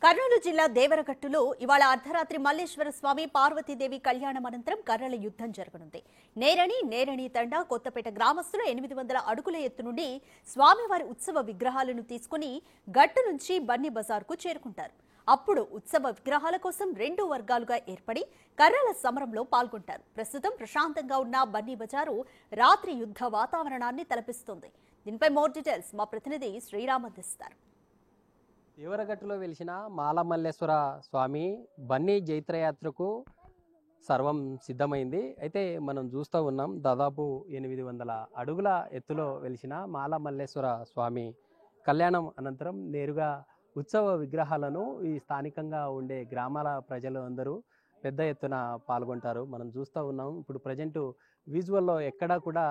కర్నూలు జిల్లా దేవరగట్టులో ఇవాళ అర్ధరాత్రి మల్లేశ్వర స్వామి పార్వతీదేవి కళ్యాణం అనంతరం కర్రల యుద్ధం జరగనుంది. నేరణి తండా కొత్తపేట గ్రామస్తులు 800 అడుగుల ఎత్తు నుండి స్వామివారి ఉత్సవ విగ్రహాలను తీసుకుని గట్టు నుంచి బన్నీ బజార్కు చేరుకుంటారు. అప్పుడు ఉత్సవ విగ్రహాల కోసం 2 వర్గాలుగా ఏర్పడి కర్రల సమరంలో పాల్గొంటారు. ప్రస్తుతం ప్రశాంతంగా ఉన్న బన్నీ బజారు రాత్రి యుద్ధ వాతావరణాన్ని తలపిస్తుంది. దీనిపై మోర్ డీటెయిల్స్ మా ప్రతినిధి శ్రీరామ్ అందిస్తారు. దేవరగట్టులో వెలిసిన మాలమల్లేశ్వర స్వామి బన్నీ జైత్రయాత్రకు సర్వం సిద్ధమైంది. అయితే మనం చూస్తూ ఉన్నాం, దాదాపు 800 అడుగుల ఎత్తులో వెలిసిన మాలమల్లేశ్వర స్వామి కళ్యాణం అనంతరం నేరుగా ఉత్సవ విగ్రహాలను ఈ స్థానికంగా ఉండే గ్రామాల ప్రజలు అందరూ పెద్ద ఎత్తున పాల్గొంటారు. మనం చూస్తూ ఉన్నాం. ఇప్పుడు ప్రజెంట్ విజువల్లో ఎక్కడా కూడా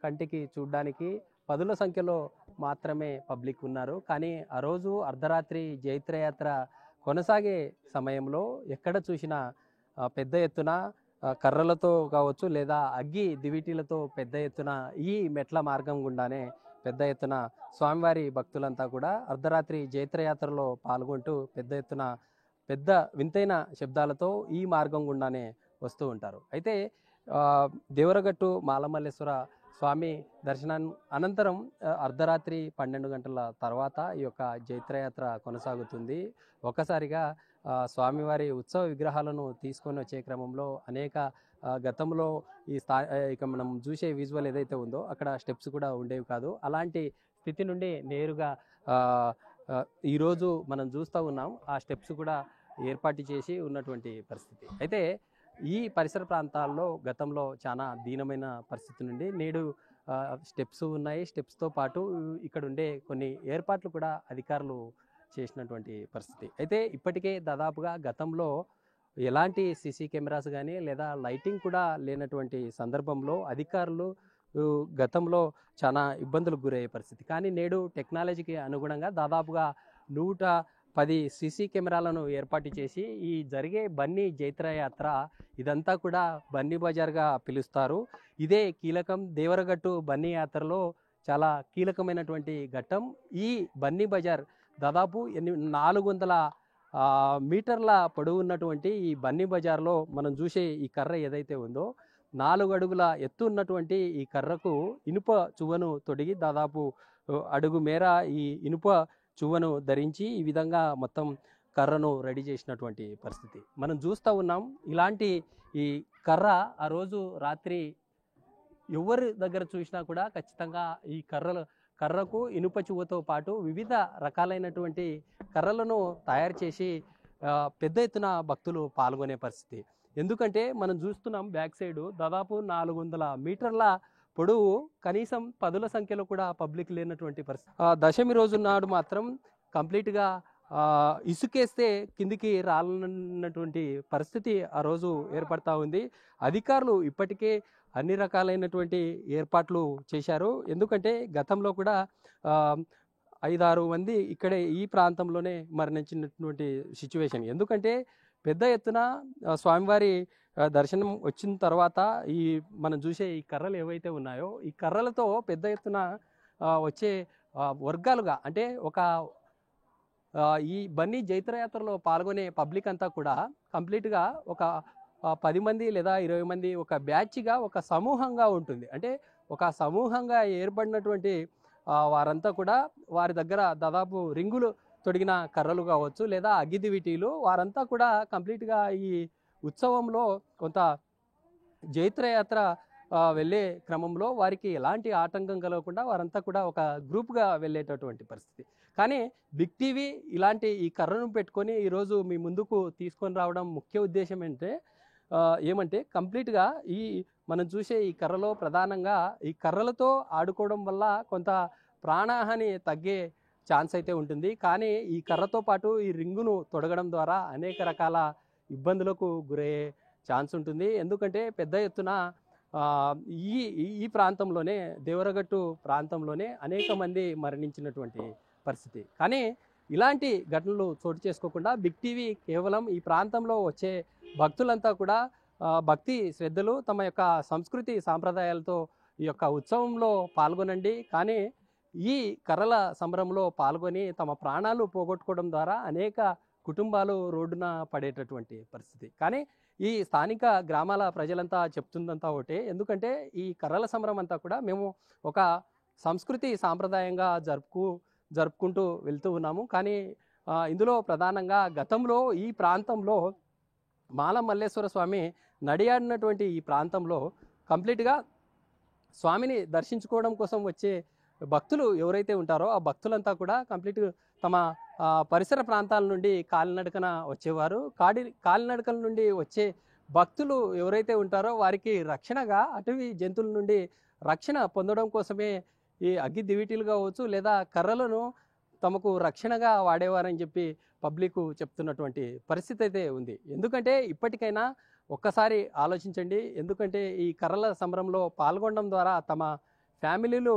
కంటికి చూడడానికి 10ల సంఖ్యలో మాత్రమే పబ్లిక్ ఉన్నారు. కానీ ఆ రోజు అర్ధరాత్రి జైత్రయాత్ర కొనసాగే సమయంలో ఎక్కడ చూసినా పెద్ద ఎత్తున కర్రలతో కావచ్చు లేదా అగ్గి దివిటీలతో పెద్ద ఎత్తున ఈ మెట్ల మార్గం గుండానే పెద్ద ఎత్తున స్వామివారి భక్తులంతా కూడా అర్ధరాత్రి జైత్రయాత్రలో పాల్గొంటూ పెద్ద ఎత్తున పెద్ద వింతైన శబ్దాలతో ఈ మార్గం గుండానే వస్తూ ఉంటారు. అయితే దేవరగట్టు మాలమల్లేశ్వర స్వామి దర్శనం అనంతరం అర్ధరాత్రి 12 గంటల తర్వాత ఈ యొక్క జైత్రయాత్ర కొనసాగుతుంది. ఒక్కసారిగా స్వామివారి ఉత్సవ విగ్రహాలను తీసుకొని వచ్చే క్రమంలో అనేక గతంలో ఇక మనం చూసే విజువల్ ఏదైతే ఉందో అక్కడ స్టెప్స్ కూడా ఉండేవి కాదు. అలాంటి స్థితి నుండి నేరుగా ఈరోజు మనం చూస్తూ ఉన్నాం. ఆ స్టెప్స్ కూడా ఏర్పాటు చేసి ఉన్నటువంటి పరిస్థితి. అయితే ఈ పరిసర ప్రాంతాల్లో గతంలో చాలా దీనమైన పరిస్థితి నుండి నేడు స్టెప్స్ ఉన్నాయి. స్టెప్స్తో పాటు ఇక్కడ ఉండే కొన్ని ఏర్పాట్లు కూడా అధికారులు చేసినటువంటి పరిస్థితి. అయితే ఇప్పటికే దాదాపుగా గతంలో ఎలాంటి సీసీ కెమెరాస్ కానీ లేదా లైటింగ్ కూడా లేనటువంటి సందర్భంలో అధికారులు గతంలో చాలా ఇబ్బందులకు గురయ్యే పరిస్థితి. కానీ నేడు టెక్నాలజీకి అనుగుణంగా దాదాపుగా 110 సీసీ కెమెరాలను ఏర్పాటు చేసి ఈ జరిగే బన్నీ జైత్రయాత్ర ఇదంతా కూడా బన్నీ బజార్గా పిలుస్తారు. ఇదే కీలకం. దేవరగట్టు బన్నీ యాత్రలో చాలా కీలకమైనటువంటి ఘట్టం. ఈ బన్నీ బజార్ దాదాపు 400 మీటర్ల పొడవు ఉన్నటువంటి ఈ బన్నీ బజార్లో మనం చూసే ఈ కర్ర ఏదైతే ఉందో 4 అడుగుల ఎత్తు ఉన్నటువంటి ఈ కర్రకు ఇనుప చువ్వను తొడిగి దాదాపు అడుగు మేర ఈ ఇనుప చువ్వను ధరించి ఈ విధంగా మొత్తం కర్రను రెడీ చేసినటువంటి పరిస్థితి మనం చూస్తూ ఉన్నాం. ఇలాంటి ఈ కర్ర ఆ రోజు రాత్రి ఎవరి దగ్గర చూసినా కూడా ఖచ్చితంగా ఈ కర్రకు ఇనుప చువ్వతో పాటు వివిధ రకాలైనటువంటి కర్రలను తయారు చేసి పెద్ద ఎత్తున భక్తులు పాల్గొనే పరిస్థితి. ఎందుకంటే మనం చూస్తున్నాం బ్యాక్ సైడ్ దాదాపు 400 మీటర్ల పొడవు, కనీసం 10ల సంఖ్యలో కూడా పబ్లిక్ లేనటువంటి పరిస్థితి. దశమి రోజు నాడు మాత్రం కంప్లీట్గా ఇసుకేస్తే కిందికి రాలన్నటువంటి పరిస్థితి ఆ రోజు ఏర్పడతా ఉంది. అధికారులు ఇప్పటికే అన్ని రకాలైనటువంటి ఏర్పాట్లు చేశారు. ఎందుకంటే గతంలో కూడా 5-6 మంది ఇక్కడే ఈ ప్రాంతంలోనే మరణించినటువంటి సిచ్యువేషన్. ఎందుకంటే పెద్ద ఎత్తున స్వామివారి దర్శనం వచ్చిన తర్వాత ఈ మనం చూసే ఈ కర్రలు ఏవైతే ఉన్నాయో ఈ కర్రలతో పెద్ద ఎత్తున వచ్చే వర్గాలుగా అంటే ఈ బన్నీ జైత్రయాత్రలో పాల్గొనే పబ్లిక్ అంతా కూడా కంప్లీట్గా ఒక 10 మంది లేదా 20 మంది ఒక బ్యాచ్గా ఒక సమూహంగా ఉంటుంది. అంటే ఒక సమూహంగా ఏర్పడినటువంటి వారంతా కూడా వారి దగ్గర దాదాపు రింగులు తొడిగిన కర్రలు కావచ్చు లేదా అగ్గిదివిటీలు, వారంతా కూడా కంప్లీట్గా ఈ ఉత్సవంలో కొంత జైత్రయాత్ర వెళ్ళే క్రమంలో వారికి ఎలాంటి ఆటంకం కలగకుండా వారంతా కూడా ఒక గ్రూప్గా వెళ్ళేటటువంటి పరిస్థితి. కానీ బిగ్ టీవీ ఇలాంటి ఈ కర్రను పెట్టుకొని ఈరోజు మీ ముందుకు తీసుకొని రావడం ముఖ్య ఉద్దేశం ఏమంటే కంప్లీట్గా ఈ మనం చూసే ఈ కర్రలో ప్రధానంగా ఈ కర్రలతో ఆడుకోవడం వల్ల కొంత ప్రాణహాని తగ్గే ఛాన్స్ అయితే ఉంటుంది. కానీ ఈ కర్రతో పాటు ఈ రింగును తొడగడం ద్వారా అనేక రకాల ఇబ్బందులకు గురయ్యే ఛాన్స్ ఉంటుంది. ఎందుకంటే పెద్ద ఎత్తున ఈ ప్రాంతంలోనే దేవరగట్టు ప్రాంతంలోనే అనేక మంది మరణించినటువంటి పరిస్థితి. కానీ ఇలాంటి ఘటనలు చోటు చేసుకోకుండా బిగ్ టీవీ కేవలం ఈ ప్రాంతంలో వచ్చే భక్తులంతా కూడా భక్తి శ్రద్ధలు తమ యొక్క సంస్కృతి సాంప్రదాయాలతో ఈ యొక్క ఉత్సవంలో పాల్గొనండి. కానీ ఈ కర్రల సంబరంలో పాల్గొని తమ ప్రాణాలు పోగొట్టుకోవడం ద్వారా అనేక కుటుంబాలు రోడ్డున పడేటటువంటి పరిస్థితి. కానీ ఈ స్థానిక గ్రామాల ప్రజలంతా చెప్తుందంతా ఒకటే. ఎందుకంటే ఈ కర్రల సంబరం అంతా కూడా మేము ఒక సంస్కృతి సాంప్రదాయంగా జరుపుకుంటూ వెళ్తూ ఉన్నాము. కానీ ఇందులో ప్రధానంగా గతంలో ఈ ప్రాంతంలో మాల మల్లేశ్వర స్వామి నడియాడినటువంటి ఈ ప్రాంతంలో కంప్లీట్గా స్వామిని దర్శించుకోవడం కోసం వచ్చే భక్తులు ఎవరైతే ఉంటారో ఆ భక్తులంతా కూడా కంప్లీట్ తమ పరిసర ప్రాంతాల నుండి కాలినడకన వచ్చేవారు. కాలినడకల నుండి వచ్చే భక్తులు ఎవరైతే ఉంటారో వారికి రక్షణగా అటవీ జంతువుల నుండి రక్షణ పొందడం కోసమే ఈ అగ్గి దివిటీలు కావచ్చు లేదా కర్రలను తమకు రక్షణగా వాడేవారని చెప్పి పబ్లిక్ చెప్తున్నటువంటి పరిస్థితి అయితే ఉంది. ఎందుకంటే ఇప్పటికైనా ఒక్కసారి ఆలోచించండి. ఎందుకంటే ఈ కర్రల సంబరంలో పాల్గొనడం ద్వారా తమ ఫ్యామిలీలు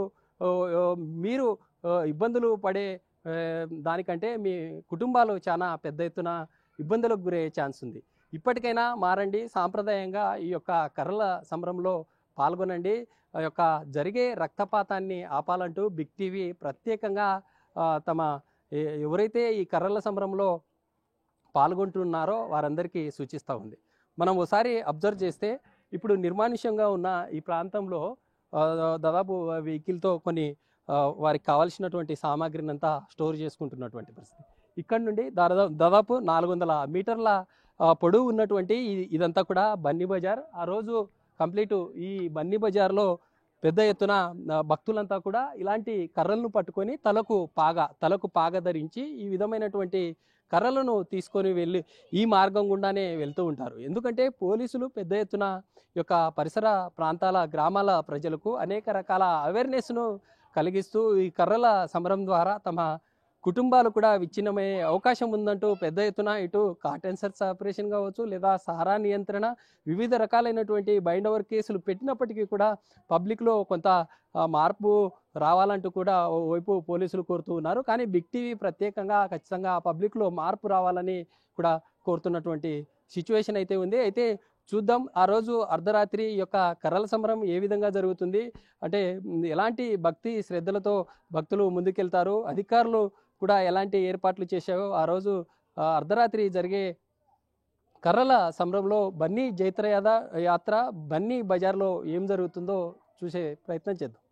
మీరు ఇబ్బందులు పడే దానికంటే మీ కుటుంబాలు చాలా పెద్ద ఎత్తున ఇబ్బందులకు గురయ్యే ఛాన్స్ ఉంది. ఇప్పటికైనా మారండి, సాంప్రదాయంగా ఈ యొక్క కర్రల సంబరంలో పాల్గొనండి. ఆ యొక్క జరిగే రక్తపాతాన్ని ఆపాలంటూ బిగ్ టీవీ ప్రత్యేకంగా తమ ఎవరైతే ఈ కర్రల సంబరంలో పాల్గొంటున్నారో వారందరికీ సూచిస్తూ ఉంది. మనం ఒకసారి అబ్జర్వ్ చేస్తే ఇప్పుడు నిర్మానుష్యంగా ఉన్న ఈ ప్రాంతంలో దాదాపు వెహికల్తో కొన్ని వారికి కావాల్సినటువంటి సామాగ్రిని అంతా స్టోర్ చేసుకుంటున్నటువంటి పరిస్థితి. ఇక్కడ నుండి దాదాపు 400 మీటర్ల పొడవు ఉన్నటువంటి ఇదంతా కూడా బన్నీ బజార్. ఆ రోజు కంప్లీట్ ఈ బన్నీ బజార్లో పెద్ద ఎత్తున భక్తులంతా కూడా ఇలాంటి కర్రలను పట్టుకొని తలకు పాగ ధరించి ఈ విధమైనటువంటి కర్రలను తీసుకొని వెళ్ళి ఈ మార్గం గుండానే వెళ్తూ ఉంటారు. ఎందుకంటే పోలీసులు పెద్ద ఎత్తున ఈ యొక్క పరిసర ప్రాంతాల గ్రామాల ప్రజలకు అనేక రకాల అవేర్నెస్ను కలిగిస్తూ ఈ కర్రల సమరం ద్వారా తమ కుటుంబాలు కూడా విచ్ఛిన్నమయ్యే అవకాశం ఉందంటూ పెద్ద ఎత్తున ఇటు కాటన్ సర్చ్ ఆపరేషన్ కావచ్చు లేదా సారా నియంత్రణ వివిధ రకాలైనటువంటి బైండ్ ఓవర్ కేసులు పెట్టినప్పటికీ కూడా పబ్లిక్లో కొంత మార్పు రావాలంటూ కూడా వైపు పోలీసులు కోరుతూ ఉన్నారు. కానీ బిగ్ టీవీ ప్రత్యేకంగా ఖచ్చితంగా పబ్లిక్లో మార్పు రావాలని కూడా కోరుతున్నటువంటి సిచ్యువేషన్ అయితే ఉంది. అయితే చూద్దాం ఆ రోజు అర్ధరాత్రి యొక్క కర్రల సంబరం ఏ విధంగా జరుగుతుంది, అంటే ఎలాంటి భక్తి శ్రద్ధలతో భక్తులు ముందుకెళ్తారు, అధికారులు కూడా ఎలాంటి ఏర్పాట్లు చేశారో ఆ రోజు అర్ధరాత్రి జరిగే కర్రల సంబరంలో బన్నీ జైత్ర యాత్ర బన్నీ బజార్లో ఏం జరుగుతుందో చూసే ప్రయత్నం చేద్దాం.